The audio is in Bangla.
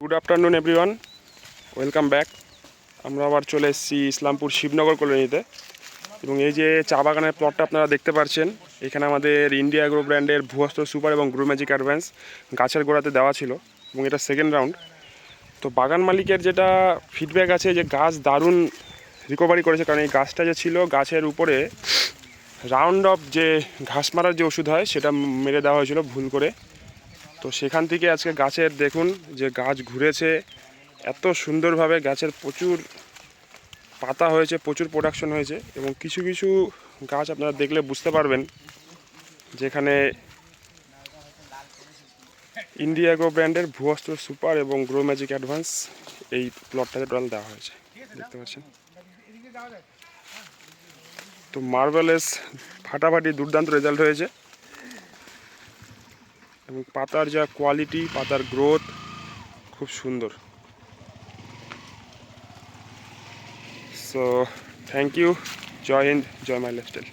Good afternoon everyone, welcome back. আমরা আবার চলে এসেছি ইসলামপুর শিবনগর কলোনিতে এবং এই যে চা বাগানের প্লটটা আপনারা দেখতে পাচ্ছেন, এখানে আমাদের ইন্ডিয়া অ্যাগ্রো ব্র্যান্ডের ভুয়াস্ত্র সুপার এবং গ্রো ম্যাজিক অ্যাডভান্স গাছের গোড়াতে দেওয়া ছিল এবং এটা সেকেন্ড রাউন্ড। তো বাগান মালিকের যেটা ফিডব্যাক আছে যে গাছ দারুণ রিকভারি করেছে, কারণ এই গাছটা যে ছিল গাছের উপরে রাউন্ড অফ যে ঘাস মারার যে ওষুধ হয় সেটা মেরে দেওয়া হয়েছিল ভুল করে। তো সেখান থেকে আজকে গাছের দেখুন যে গাছ ঘুরেছে এত সুন্দরভাবে, গাছের প্রচুর পাতা হয়েছে, প্রচুর প্রোডাকশন হয়েছে এবং কিছু কিছু গাছ আপনারা দেখলে বুঝতে পারবেন যেখানে ইন্ডিয়া অ্যাগ্রো ব্র্যান্ডের ভুয়াস্ত্র সুপার এবং গ্রো ম্যাজিক অ্যাডভান্স এই প্লটটাতে টোটাল দেওয়া হয়েছে, দেখতে পাচ্ছেন। তো মার্ভেলাস ফাটাফাটি দুর্দান্ত রেজাল্ট হয়েছে এবং পাতার যা কোয়ালিটি, পাতার গ্রোথ খুব সুন্দর। So thank you, Jai Hind, Jai my lifestyle.